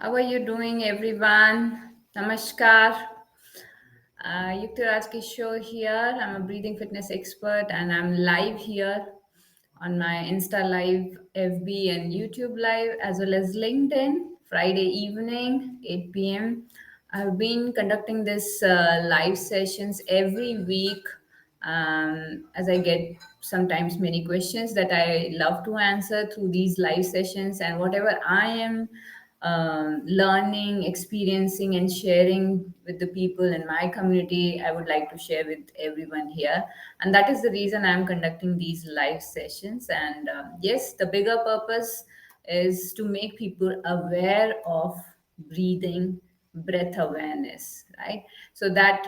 How are you doing, everyone? Namaskar. Yukti show here. I'm a breathing fitness expert and I'm live here on my Insta Live, FB, and YouTube Live, as well as LinkedIn, Friday evening, 8 p.m. I've been conducting this live sessions every week as I get sometimes many questions that I love to answer through these live sessions, and whatever I am learning, experiencing, and sharing with the people in my community, I would like to share with everyone here. And that is the reason I'm conducting these live sessions. And yes, the bigger purpose is to make people aware of breathing, breath awareness, right? So that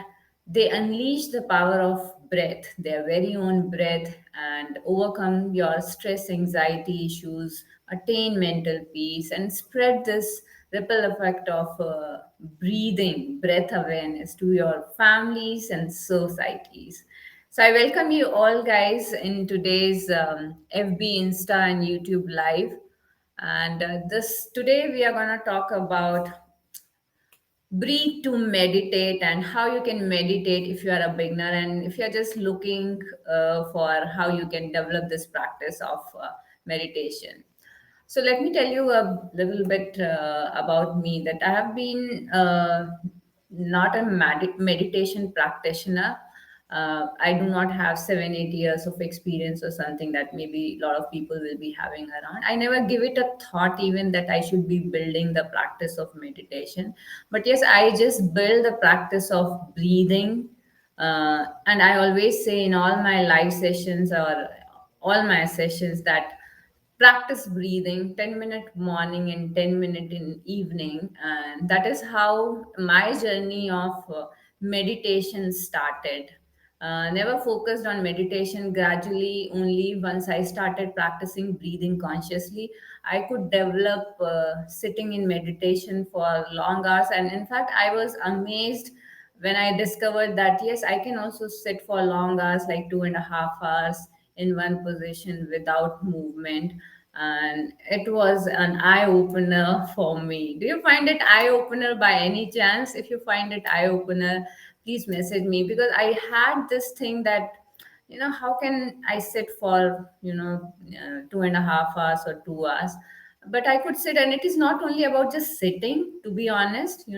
they unleash the power of breath, their very own breath, and overcome your stress, anxiety issues, attain mental peace, and spread this ripple effect of breathing, breath awareness to your families and societies. So I welcome you all, guys, in today's FB, Insta, and YouTube live. And this today we are going to talk about breathe to meditate and how you can meditate if you are a beginner and if you're just looking for how you can develop this practice of meditation. So let me tell you a little bit about me, that I have been not a meditation practitioner. I do not have 7 8 years of experience or something that maybe a lot of people will be having around. I never give it a thought even that I should be building the practice of meditation. But yes, I just build the practice of breathing. And I always say in all my live sessions or all my sessions that practice breathing 10-minute morning and 10-minute in evening, and that is how my journey of meditation started. Never focused on meditation. Gradually, only once I started practicing breathing consciously, I could develop sitting in meditation for long hours. And in fact, I was amazed when I discovered that yes, I can also sit for long hours, like 2.5 hours in one position without movement. And it was an eye opener for me. Do you find it eye opener by any chance? If you find it eye opener, please message me, because I had this thing that how can I sit for 2.5 hours or 2 hours, but I could sit. And it is not only about just sitting, to be honest.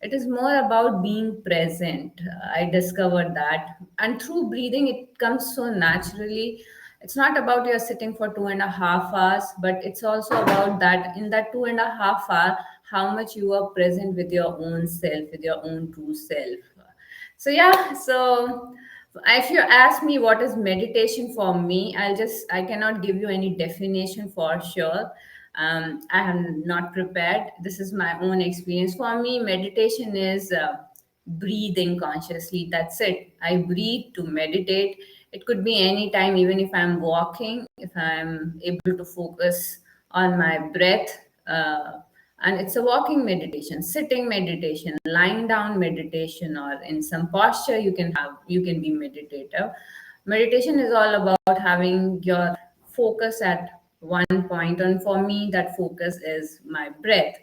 It is more about being present. I discovered that, and through breathing it comes so naturally. It's not about you're sitting for 2.5 hours, but it's also about that in that 2.5 hour, how much you are present with your own self, with your own true self. So yeah, so if you ask me what is meditation for me, I cannot give you any definition for sure. I am not prepared. This is my own experience. For me, meditation is breathing consciously. That's it. I breathe to meditate. It could be any time, even if I'm walking, if I'm able to focus on my breath. And it's a walking meditation, sitting meditation, lying down meditation, or in some posture you can be meditative. Meditation is all about having your focus at one point, and for me that focus is my breath.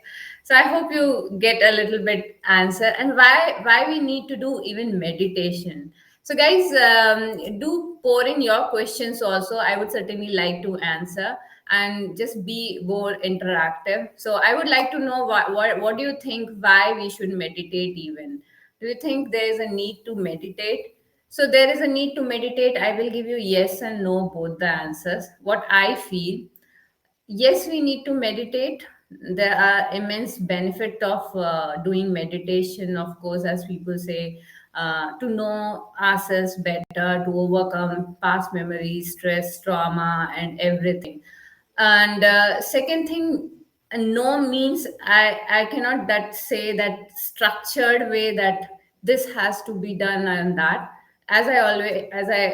So I hope you get a little bit answer, and why we need to do even meditation. So guys, do pour in your questions also. I would certainly like to answer and just be more interactive. So I would like to know what do you think, why we should meditate even? Do you think there is a need to meditate? So there is a need to meditate. I will give you yes and no, both the answers. What I feel, yes, we need to meditate. There are immense benefit of doing meditation, of course, as people say, to know ourselves better, to overcome past memories, stress, trauma, and everything. And second thing, no means I cannot that say that structured way that this has to be done and that. As I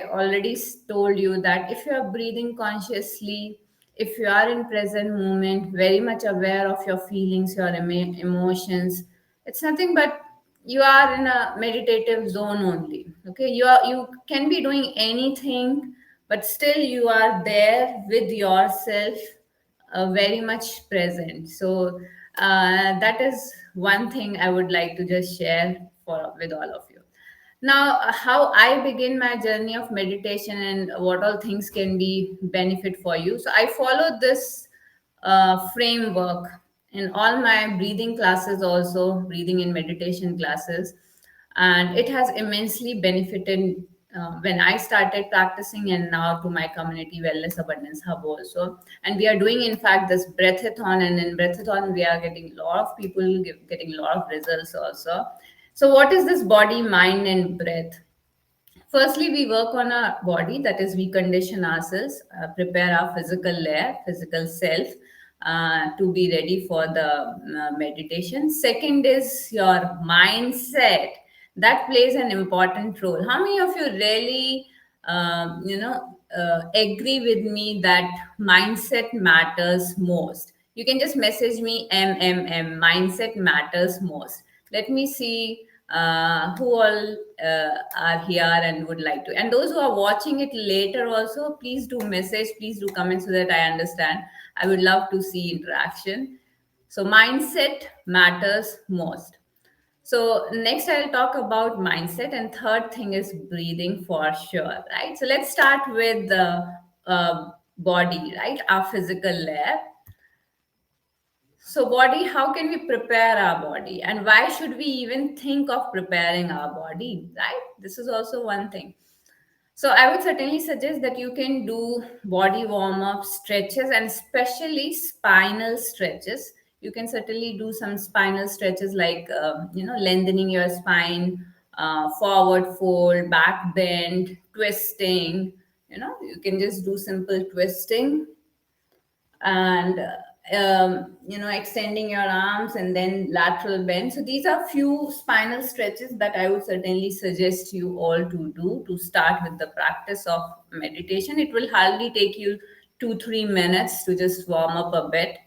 already told you, that if you are breathing consciously, if you are in present moment, very much aware of your feelings, your emotions, it's nothing but you are in a meditative zone only. Okay, you can be doing anything, but still you are there with yourself, very much present. So That is one thing I would like to just share for with all of you. Now, how I begin my journey of meditation and what all things can be benefit for you. So I follow this framework in all my breathing classes, also breathing and meditation classes, and it has immensely benefited when I started practicing, and now to my community wellness abundance hub also. And we are doing, in fact, this breathathon, and in breathathon we are getting a lot of people getting a lot of results also. So what is this body, mind, and breath? Firstly, we work on our body, that is, we condition ourselves, prepare our physical layer, physical self, to be ready for the meditation. Second is your mindset. That plays an important role. How many of you really, agree with me that mindset matters most? You can just message me mindset matters most. Let me see who all are here and would like to. And those who are watching it later also, please do message, please do comment so that I understand. I would love to see interaction. So mindset matters most. So next I'll talk about mindset, and third thing is breathing for sure, right? So let's start with the body, right? Our physical layer. So, body, how can we prepare our body? And why should we even think of preparing our body, right? This is also one thing. So, I would certainly suggest that you can do body warm up stretches, and especially spinal stretches. You can certainly do some spinal stretches like, lengthening your spine, forward fold, back bend, twisting. You can just do simple twisting and extending your arms and then lateral bend. So these are few spinal stretches that I would certainly suggest you all to do to start with the practice of meditation. It will hardly take you 2-3 minutes to just warm up a bit,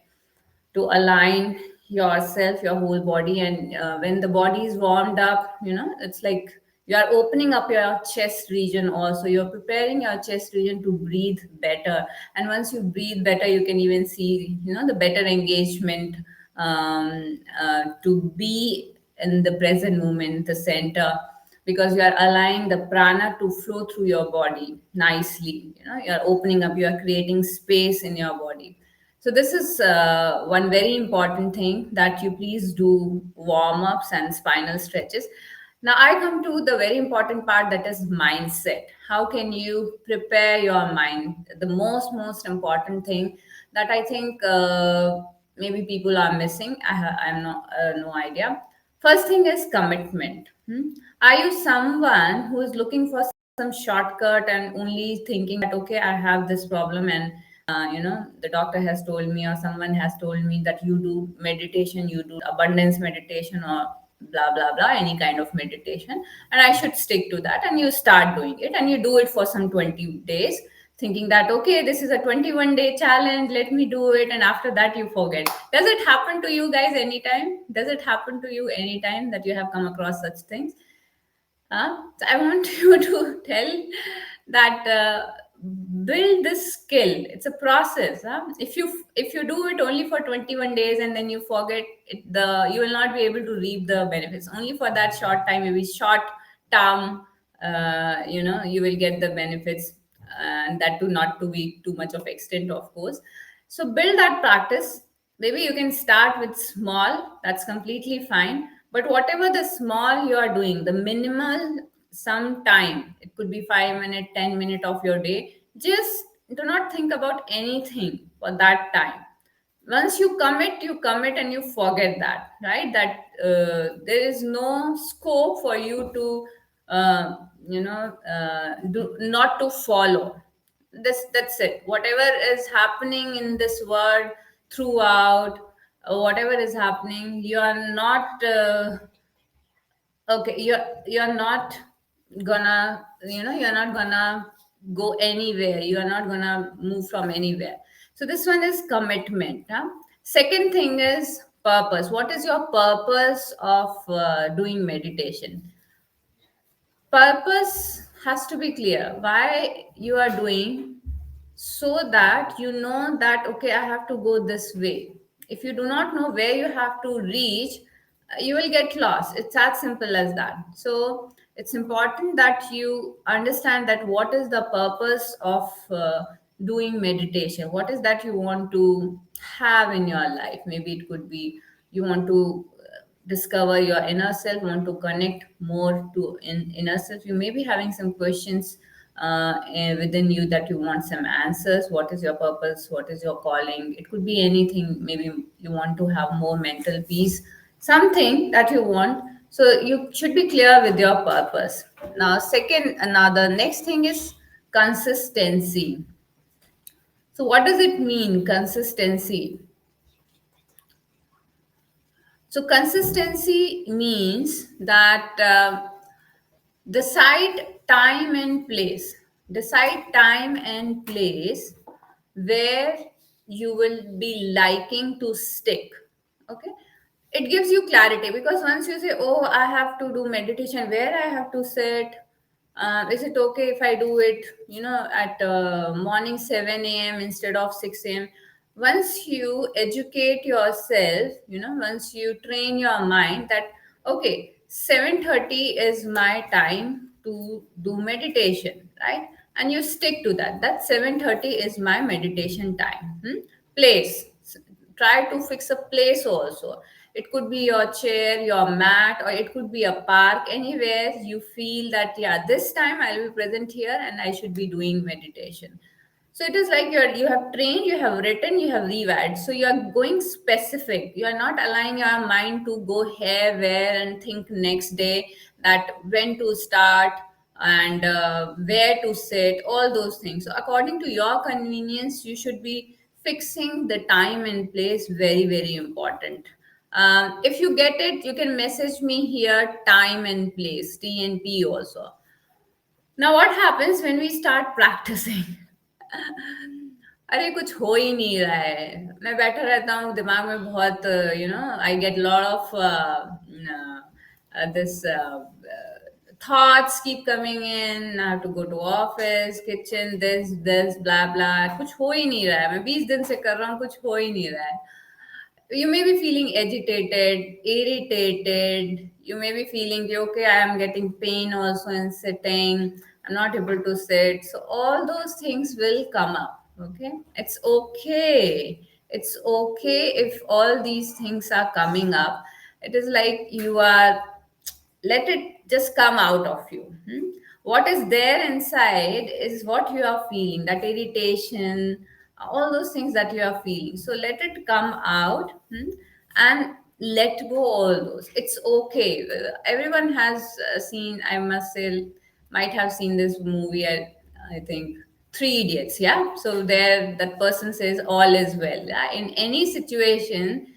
to align yourself, your whole body. And when the body is warmed up, it's like you are opening up your chest region also. You're preparing your chest region to breathe better. And once you breathe better, you can even see, the better engagement, to be in the present moment, the center, because you are allowing the prana to flow through your body nicely. You're opening up, you are creating space in your body. So this is one very important thing, that you please do warm ups and spinal stretches. Now I come to the very important part, that is mindset. How can you prepare your mind? The most important thing that I think maybe people are missing. I'm not no idea. First thing is commitment. Are you someone who is looking for some shortcut and only thinking that, okay, I have this problem, and the doctor has told me or someone has told me that you do meditation, you do abundance meditation or blah blah blah, any kind of meditation, and I should stick to that, and you start doing it and you do it for some 20 days, thinking that, okay, this is a 21-day challenge, let me do it, and after that you forget. Does it happen to you guys anytime? Does it happen to you anytime that you have come across such things? So I want you to tell that, build this skill. It's a process. If you do it only for 21 days and then you forget it, you will not be able to reap the benefits. Only for that short time, maybe short term, you will get the benefits, and that too not to be too much of extent, of course. So build that practice. Maybe you can start with small. That's completely fine. But whatever the small you are doing, the minimal, some time, it could be 5 minutes, 10 minutes of your day, just do not think about anything for that time. Once you commit and you forget that, right? That there is no scope for you to do not to follow this. That's it. Whatever is happening in this world throughout, whatever is happening, you are not okay, you're not gonna, you're not gonna go anywhere, you are not gonna move from anywhere. So this one is commitment, huh? Second thing is purpose. What is your purpose of doing meditation? Purpose has to be clear, why you are doing, so that you know that, okay, I have to go this way. If you do not know where you have to reach, you will get lost. It's as simple as that. So it's important that you understand that what is the purpose of doing meditation, what is that you want to have in your life. Maybe it could be you want to discover your inner self, want to connect more to inner self. You may be having some questions within you that you want some answers. What is your purpose? What is your calling? It could be anything. Maybe you want to have more mental peace, something that you want. So you should be clear with your purpose. Now, the next thing is consistency. So, what does it mean, consistency? So, consistency means that decide time and place. Decide time and place where you will be liking to stick. Okay. It gives you clarity, because once you say, oh, I have to do meditation, where I have to sit, is it okay if I do it, at morning 7 a.m. instead of 6 a.m.? Once you educate yourself, once you train your mind that, okay, 7:30 is my time to do meditation, right? And you stick to that. That 7:30 is my meditation time. Place. Try to fix a place also. It could be your chair, your mat, or it could be a park, anywhere you feel that, yeah, this time I'll be present here and I should be doing meditation. So it is like you have trained, you have written, you have rewired. So you are going specific. You are not allowing your mind to go here, where, and think next day that when to start and where to sit, all those things. So according to your convenience, you should be fixing the time and place. Very, very important. If you get it, you can message me here, time and place, TNP also. Now, what happens when we start practicing? अरे कुछ हो ही नहीं रहा है, मैं बैठा रहता हूँ, दिमाग में बहुत, I get lot of this thoughts keep coming in. I have to go to office, kitchen, this blah blah, कुछ हो ही नहीं रहा है, मैं 20 दिन से कर रहा हूँ, कुछ हो ही नहीं रहा है. You may be feeling agitated, irritated. You may be feeling, okay, I am getting pain also in sitting. I'm not able to sit. So all those things will come up. Okay. It's okay. It's okay if all these things are coming up. It is like you are, let it just come out of you. What is there inside is what you are feeling, that irritation, all those things that you are feeling. So let it come out, and let go all those. It's okay. Everyone has seen, I must say, might have seen this movie. I think Three Idiots. Yeah. So there, that person says, all is well. Yeah? In any situation,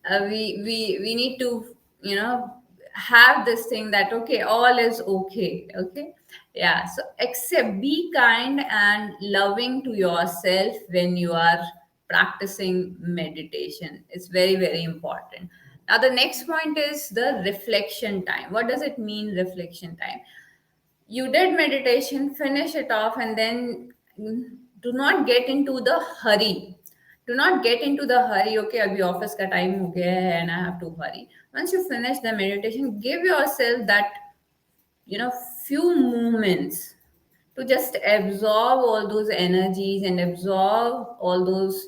we need to, have this thing that, okay, all is okay. Okay. Yeah. So accept, be kind and loving to yourself when you are practicing meditation. It's very, very important. Now the next point is the reflection time. What does it mean, reflection time? You did meditation, finish it off, and then do not get into the hurry. Do not get into the hurry. Okay, abhi office ka time ho gaya hai and I have to hurry. Once you finish the meditation, give yourself that, few moments to just absorb all those energies and absorb all those,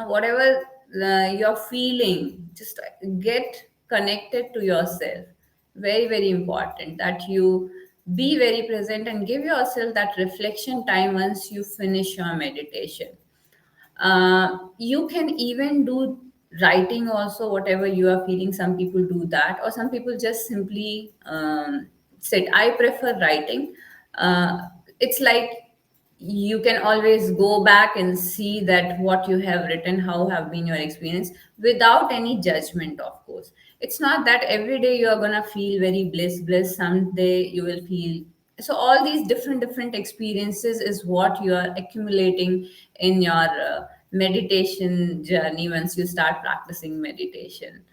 whatever you're feeling. Just get connected to yourself. Very, very important that you be very present and give yourself that reflection time once you finish your meditation. You can even do writing also, whatever you are feeling. Some people do that, or some people just simply sit. I prefer writing. It's like you can always go back and see that what you have written, how have been your experience, without any judgment, of course. It's not that every day you are gonna feel very bliss. Someday you will feel. So all these different experiences is what you are accumulating in your meditation journey once you start practicing meditation.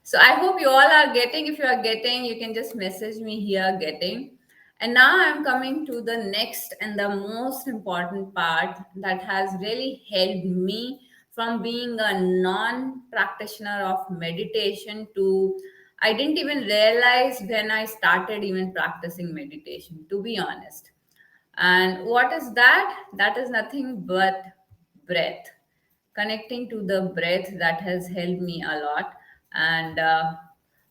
So I hope you all are getting. If you are getting, you can just message me here, getting. And now I'm coming to the next and the most important part that has really helped me from being a non practitioner of meditation to I didn't even realize when I started even practicing meditation, to be honest. And what is that? That is nothing but breath. Connecting to the breath, that has helped me a lot. And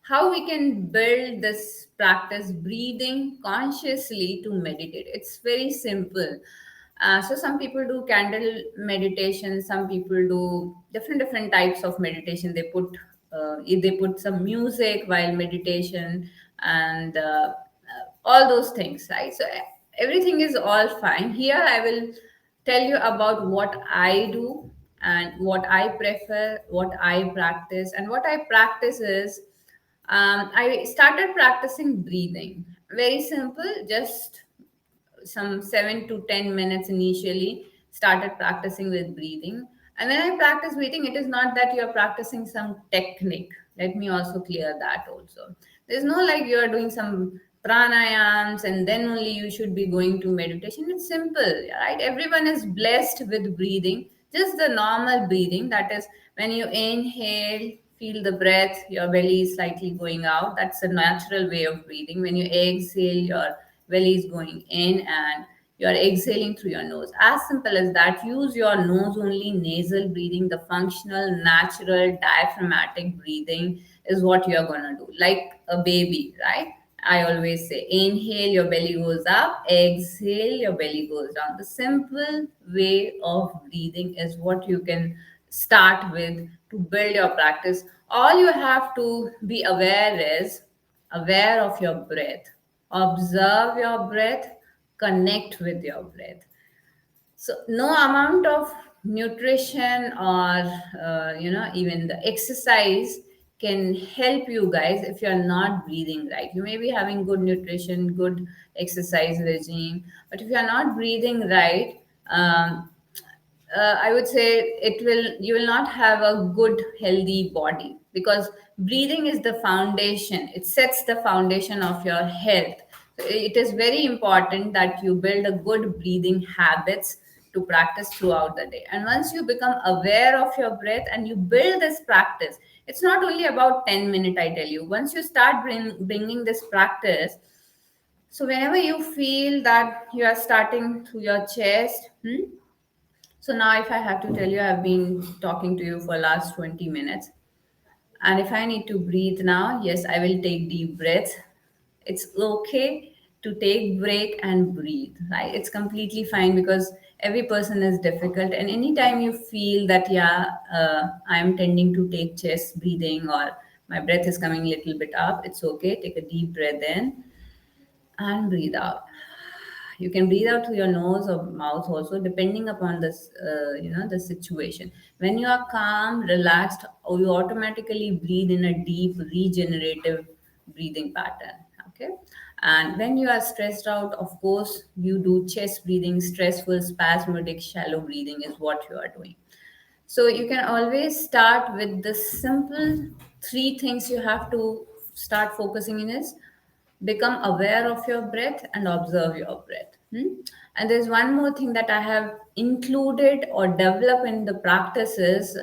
how we can build this practice breathing consciously to meditate. It's very simple. So some people do candle meditation, some people do different types of meditation. They put some music while meditation, and all those things, right? So everything is all fine. Here I will tell you about what I do and what I prefer, what I practice. And what I practice is, I started practicing breathing. Very simple, just some 7 to 10 minutes initially. Started practicing with breathing. And when I practice breathing, it is not that you're practicing some technique. Let me also clear that also. There's no like you're doing some pranayams and then only you should be going to meditation. It's simple, right? Everyone is blessed with breathing, just the normal breathing. That is, when you inhale, feel the breath, your belly is slightly going out. That's a natural way of breathing. When you exhale, your belly is going in, and you are exhaling through your nose. As simple as that. Use your nose only. Nasal breathing, the functional, natural, diaphragmatic breathing is what you are going to do. Like a baby, right? I always say inhale, your belly goes up, exhale, your belly goes down. The simple way of breathing is what you can start with to build your practice. All you have to be aware is aware of your breath. Observe your breath, connect with your breath. So no amount of nutrition or even the exercise can help you guys if you're not breathing right. You may be having good nutrition, good exercise regime, but if you're not breathing right, I would say you will not have a good healthy body, because breathing is the foundation. It sets the foundation of your health. So it is very important that you build a good breathing habits to practice throughout the day. And once you become aware of your breath and you build this practice, it's not only about 10 minutes, I tell you. Once you start bringing this practice, so whenever you feel that you are starting through your chest, so now if I have to tell you, I've been talking to you for last 20 minutes. And if I need to breathe now, yes, I will take deep breaths. It's okay to take break and breathe, right? It's completely fine, because every person is difficult. And anytime you feel that, yeah, I'm tending to take chest breathing, or my breath is coming a little bit up, it's okay. Take a deep breath in and breathe out. You can breathe out through your nose or mouth also, depending upon this the situation. When you are calm, relaxed, or you automatically breathe in a deep regenerative breathing pattern. Okay. And when you are stressed out, of course you do chest breathing. Stressful, spasmodic, shallow breathing is what you are doing. So you can always start with the simple three things you have to start focusing in is become aware of your breath and observe your breath. And there's one more thing that I have included or developed in the practices.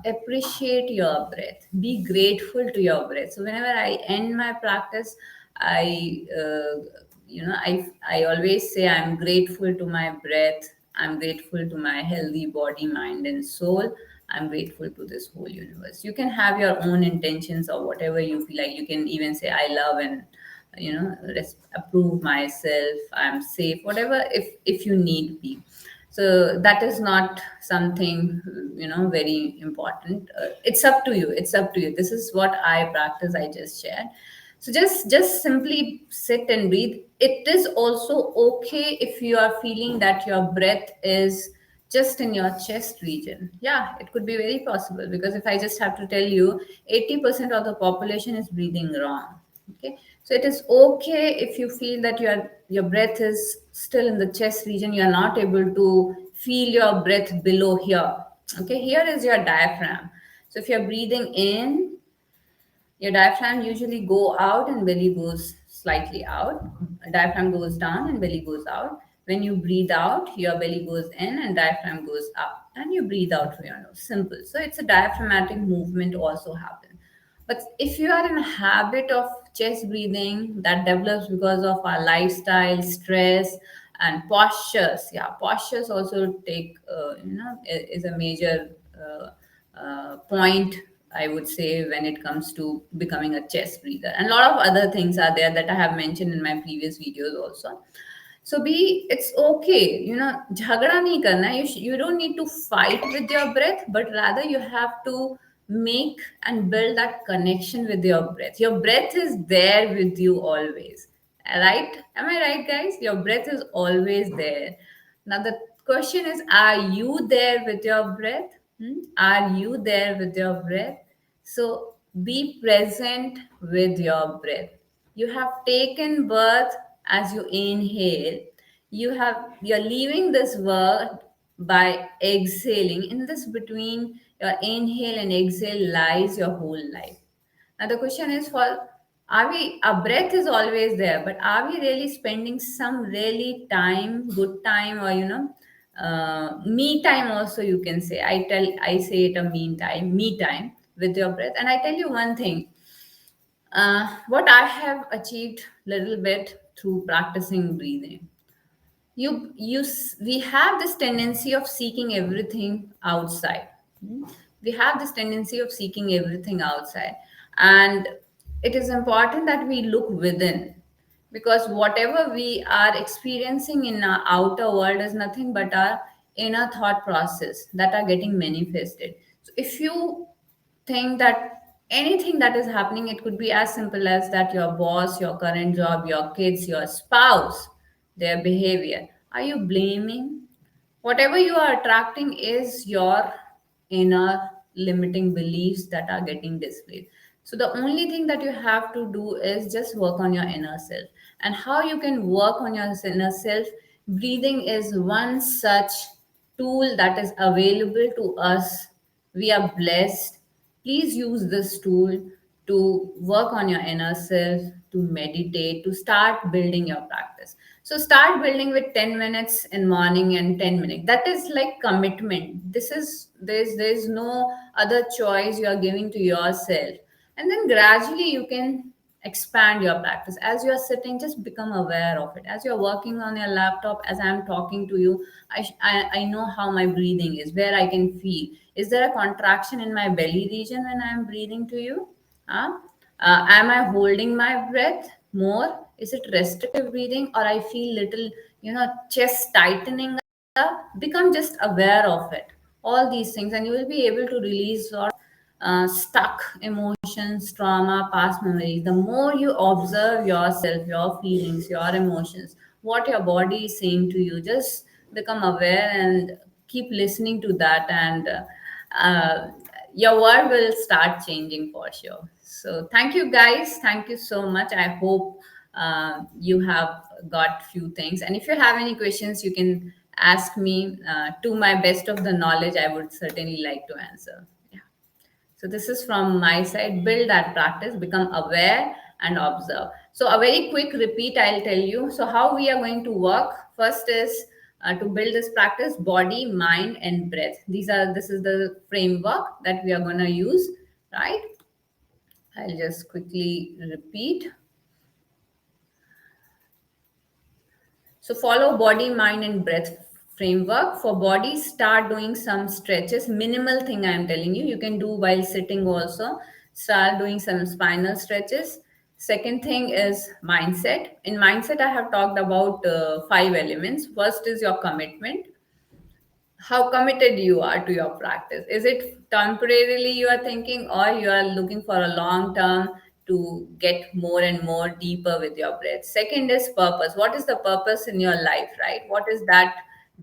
Appreciate your breath. Be grateful to your breath. So whenever I end my practice, I always say I'm grateful to my breath. I'm grateful to my healthy body, mind, and soul. I'm grateful to this whole universe. You can have your own intentions or whatever you feel like. You can even say, I love and approve myself, I'm safe, whatever, if you need be. So that is not something very important. It's up to you. It's up to you. This is what I practice. I just shared. So just simply sit and breathe. It is also okay if you are feeling that your breath is just in your chest region. Yeah, it could be very possible, because if I just have to tell you, 80% of the population is breathing wrong. Okay. So it is okay if you feel that your breath is still in the chest region. You are not able to feel your breath below here. Okay. Here is your diaphragm. So if you're breathing in, your diaphragm usually go out and belly goes slightly out. Diaphragm goes down and belly goes out. When you breathe out, your belly goes in and diaphragm goes up, and you breathe out through your nose. Simple. So it's a diaphragmatic movement also happen. But if you are in a habit of chest breathing, that develops because of our lifestyle, stress, and postures. Yeah, postures also take, is a major point, I would say, when it comes to becoming a chest breather. And a lot of other things are there that I have mentioned in my previous videos also. So be, it's okay, jhagda nahi karna. You don't need to fight with your breath, but rather you have to make and build that connection with your breath. Your breath is there with you always, right? Am I right, guys? Your breath is always there. Now the question is, are you there with your breath? Are you there with your breath? So be present with your breath. You have taken birth. As you inhale, you're leaving this world by exhaling. In this between your inhale and exhale lies your whole life. Now the question is, for, are we, our breath is always there, but are we really spending some really time, good time, or me time also, you can say. I say it a me time with your breath. And I tell you one thing, what I have achieved little bit through practicing breathing. We have this tendency of seeking everything outside. We have this tendency of seeking everything outside, and it is important that we look within, because whatever we are experiencing in our outer world is nothing but our inner thought process that are getting manifested. So if you think that anything that is happening, it could be as simple as that your boss, your current job, your kids, your spouse, their behavior, are you blaming? Whatever you are attracting is your inner limiting beliefs that are getting displayed. So the only thing that you have to do is just work on your inner self. And how you can work on your inner self? Breathing is one such tool that is available to us. We are blessed. Please use this tool to work on your inner self, to meditate, to start building your practice. So start building with 10 minutes in morning and 10 minutes. That is like commitment. This is, there's no other choice you are giving to yourself. And then gradually you can expand your practice. As you're sitting, just become aware of it. As you're working on your laptop, as I'm talking to you, I know how my breathing is, where I can feel. Is there a contraction in my belly region when I'm breathing to you? Huh? Am I holding my breath more? Is it restrictive breathing, or I feel little, chest tightening up? Become just aware of it. All these things, and you will be able to release or stuck emotions, trauma, past memories. The more you observe yourself, your feelings, your emotions, what your body is saying to you, just become aware and keep listening to that, and your world will start changing for sure. So thank you, guys. Thank you so much. I hope you have got few things, and if you have any questions, you can ask me. To my best of the knowledge, I would certainly like to answer. Yeah. So this is from my side. Build that practice, become aware and observe. So a very quick repeat I'll tell you. So how we are going to work. First is to build this practice: body, mind, and breath. This is the framework that we are going to use, right? I'll just quickly repeat. So follow body, mind, and breath framework. For body, start doing some stretches. Minimal thing I am telling you. You can do while sitting also. Start doing some spinal stretches. Second thing is mindset. In mindset, I have talked about 5 elements. First is your commitment. How committed you are to your practice. Is it temporarily you are thinking, or you are looking for a long term to get more and more deeper with your breath? Second is purpose. What is the purpose in your life, right? What is that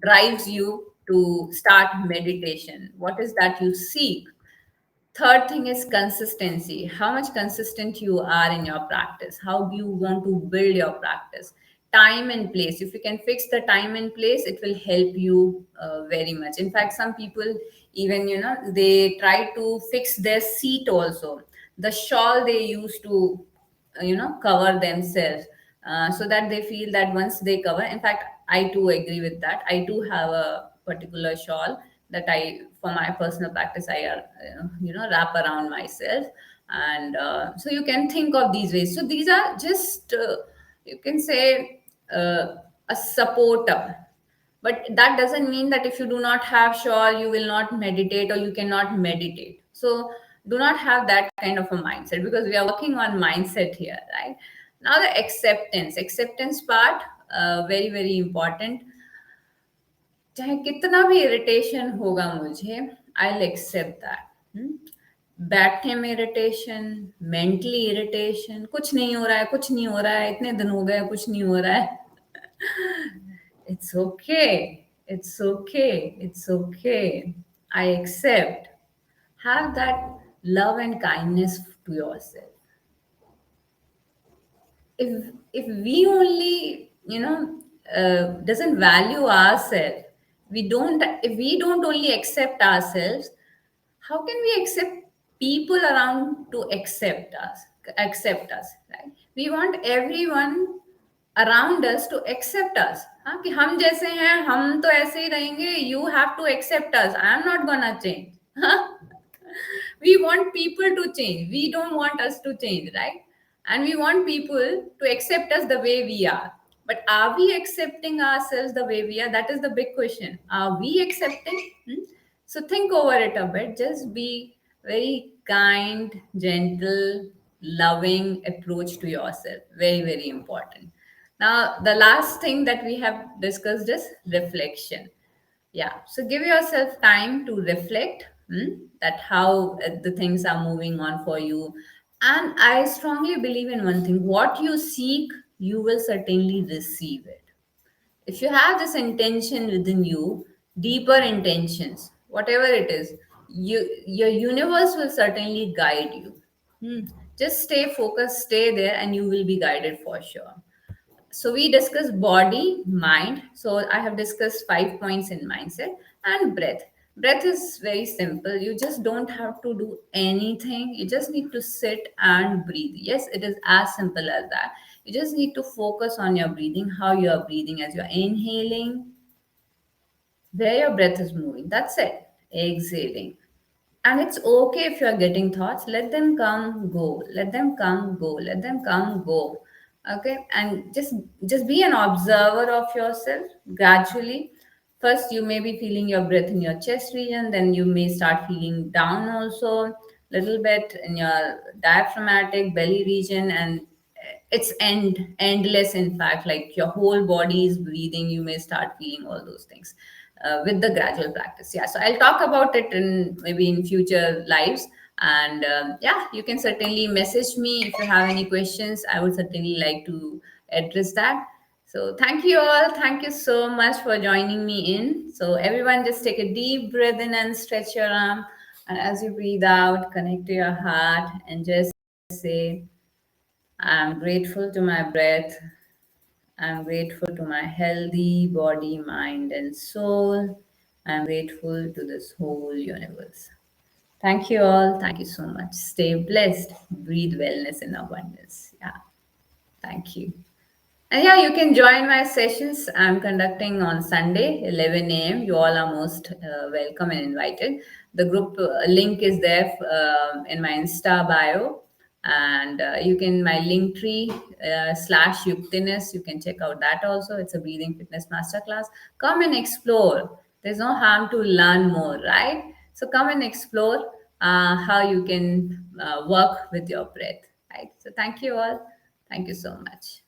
drives you to start meditation? What is that you seek? Third thing is consistency. How much consistent you are in your practice? How do you want to build your practice? Time and place. If you can fix the time and place, it will help you very much. In fact, some people even, they try to fix their seat also. The shawl they use to, cover themselves, so that they feel that once they cover. In fact, I too agree with that. I too have a particular shawl that I, for my personal practice, I wrap around myself. And so you can think of these ways. So these are just you can say a supporter, but that doesn't mean that if you do not have shawl you will not meditate or you cannot meditate. So do not have that kind of a mindset, because we are working on mindset here, right? Now the acceptance part, very very important. चाहे कितना भी irritation होगा मुझे, I will accept that. बैठने में irritation, mentally irritation, कुछ नहीं हो रहा है, कुछ नहीं हो रहा है, इतने दिन हो गए कुछ नहीं हो रहा है. It's okay. It's okay. It's okay. I accept. Have that love and kindness to yourself. If we only doesn't value ourselves, we don't. If we don't only accept ourselves, how can we accept people around to accept us, right? We want everyone around us to accept us. हाँ, कि हम जैसे हैं हम तो ऐसे ही रहेंगे. You have to accept us. I am not gonna change. We want people to change. We don't want us to change, right? And we want people to accept us the way we are. But are we accepting ourselves the way we are? That is the big question. Are we accepting? So think over it a bit. Just be very kind, gentle, loving approach to yourself. Very, very important. Now, the last thing that we have discussed is reflection. Yeah, so give yourself time to reflect, that how the things are moving on for you. And I strongly believe in one thing: what you seek, you will certainly receive it. If you have this intention within you, deeper intentions, whatever it is, your universe will certainly guide you. Just stay focused, stay there, and you will be guided for sure. So we discussed body, mind. So I have discussed 5 points in mindset. And breath is very simple. You just don't have to do anything. You just need to sit and breathe. Yes, it is as simple as that. You just need to focus on your breathing, how you are breathing as you're inhaling, where your breath is moving. That's it. Exhaling. And it's okay if you're getting thoughts, let them come, go. Let them come, go. Let them come, go. Okay. And just be an observer of yourself gradually. First, you may be feeling your breath in your chest region, then you may start feeling down also, little bit in your diaphragmatic belly region, and it's endless. In fact, like your whole body is breathing, you may start feeling all those things with the gradual practice. Yeah, so I'll talk about it in maybe in future lives. And yeah, you can certainly message me if you have any questions. I would certainly like to address that. So thank you all. Thank you so much for joining me in. So everyone, just take a deep breath in and stretch your arm. And as you breathe out, connect to your heart and just say, I'm grateful to my breath. I'm grateful to my healthy body, mind, and soul. I'm grateful to this whole universe. Thank you all. Thank you so much. Stay blessed. Breathe wellness in abundance. Yeah. Thank you. And yeah, you can join my sessions I'm conducting on Sunday, 11 a.m. You all are most welcome and invited. The group link is there in my Insta bio. And you can, my link tree slash Yuktiness, you can check out that also. It's a breathing fitness masterclass. Come and explore. There's no harm to learn more, right? So come and explore how you can work with your breath, right? So thank you all. Thank you so much.